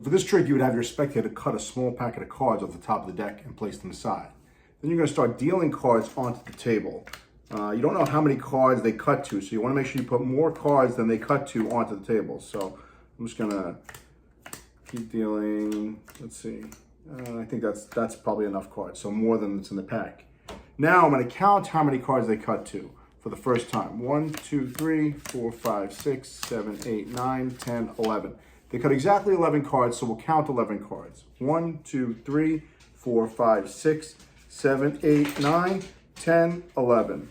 For this trick, you would have your spectator cut a small packet of cards off the top of the deck and place them aside. Then you're going to start dealing cards onto the table. You don't know how many cards they cut to, so you want to make sure you put more cards than they cut to onto the table. So I'm just going to keep dealing. Let's see. I think that's probably enough cards, so more than that's in the pack. Now I'm going to count how many cards they cut to for the first time. 1, 2, 3, 4, 5, 6, 7, 8, 9, 10, 11. They cut exactly 11 cards, so we'll count 11 cards. 1, 2, 3, 4, 5, 6, 7, 8, 9, 10, 11.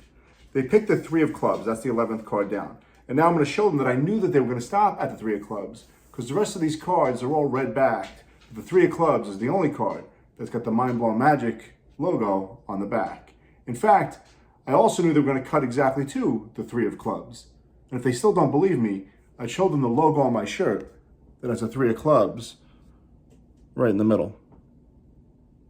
They picked the 3 of clubs. That's the 11th card down. And now I'm going to show them that I knew that they were going to stop at the 3 of clubs because the rest of these cards are all red backed. The 3 of clubs is the only card that's got the Mind Blown Magic logo on the back. In fact, I also knew they were going to cut exactly to the 3 of clubs. And if they still don't believe me, I showed them the logo on my shirt that has a 3 of clubs right in the middle.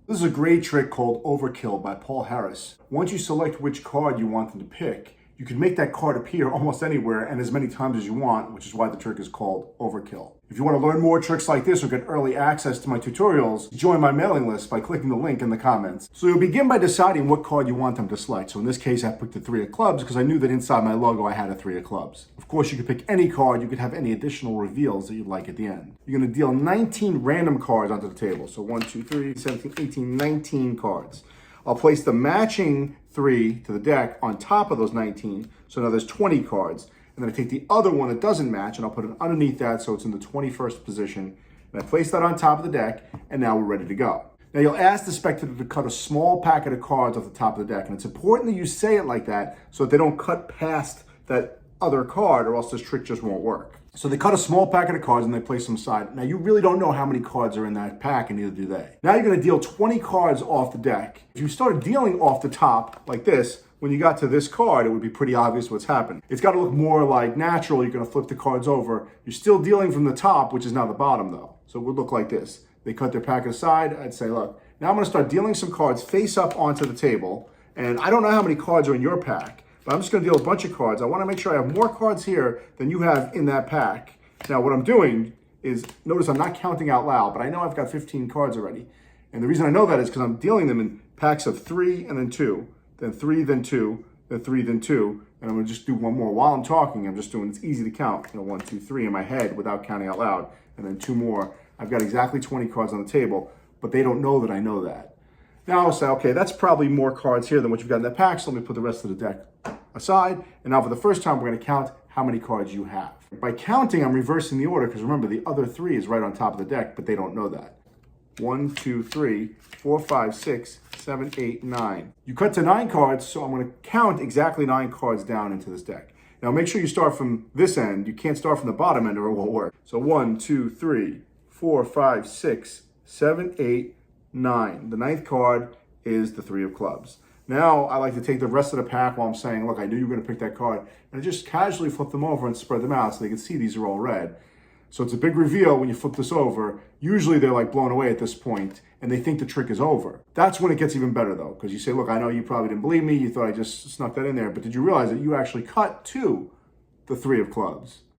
This is a great trick called Overkill by Paul Harris. Once you select which card you want them to pick, you can make that card appear almost anywhere and as many times as you want, which is why the trick is called Overkill. If you want to learn more tricks like this or get early access to my tutorials, join my mailing list by clicking the link in the comments. So you'll begin by deciding what card you want them to select. So in this case, I picked the 3 of clubs because I knew that inside my logo I had a 3 of clubs. Of course, you could pick any card. You could have any additional reveals that you'd like at the end. You're going to deal 19 random cards onto the table. So 1, 2, 3, 17, 18, 19 cards. I'll place the matching 3 to the deck on top of those 19. So now there's 20 cards. And then I take the other one that doesn't match and I'll put it underneath that so it's in the 21st position. And I place that on top of the deck and now we're ready to go. Now you'll ask the spectator to cut a small packet of cards off the top of the deck. And it's important that you say it like that so that they don't cut past that other card or else this trick just won't work. So they cut a small packet of cards and they place them aside. Now you really don't know how many cards are in that pack and neither do they. Now you're going to deal 20 cards off the deck. If you started dealing off the top like this, when you got to this card, it would be pretty obvious what's happened. It's got to look more like natural. You're going to flip the cards over. You're still dealing from the top, which is now the bottom though. So it would look like this. They cut their packet aside. I'd say, look, now I'm going to start dealing some cards face up onto the table. And I don't know how many cards are in your pack, but I'm just going to deal a bunch of cards. I want to make sure I have more cards here than you have in that pack. Now what I'm doing is, notice I'm not counting out loud, but I know I've got 15 cards already. And the reason I know that is because I'm dealing them in packs of 3 and then 2. Then 3, then 2, then 3, then 2. And I'm going to just do one more. While I'm talking, I'm just doing, it's easy to count, 1, 2, 3 in my head without counting out loud. And then 2 more. I've got exactly 20 cards on the table, but they don't know that I know that. Now I'll say, okay, that's probably more cards here than what you've got in that pack, so let me put the rest of the deck aside. And now for the first time, we're going to count how many cards you have. By counting, I'm reversing the order, because remember, the other 3 is right on top of the deck, but they don't know that. 1, 2, 3, 4, 5, 6, 7, 8, 9. You cut to 9 cards, so I'm going to count exactly 9 cards down into this deck. Now make sure you start from this end. You can't start from the bottom end or it won't work. So 1, 2, 3, 4, 5, 6, 7, 8, 9. The 9th card is the 3 of clubs. Now I like to take the rest of the pack while I'm saying, look, I knew you were going to pick that card. And I just casually flip them over and spread them out so they can see these are all red. So it's a big reveal when you flip this over. Usually they're like blown away at this point and they think the trick is over. That's when it gets even better though, because you say, look, I know you probably didn't believe me. You thought I just snuck that in there, but did you realize that you actually cut to the 3 of clubs?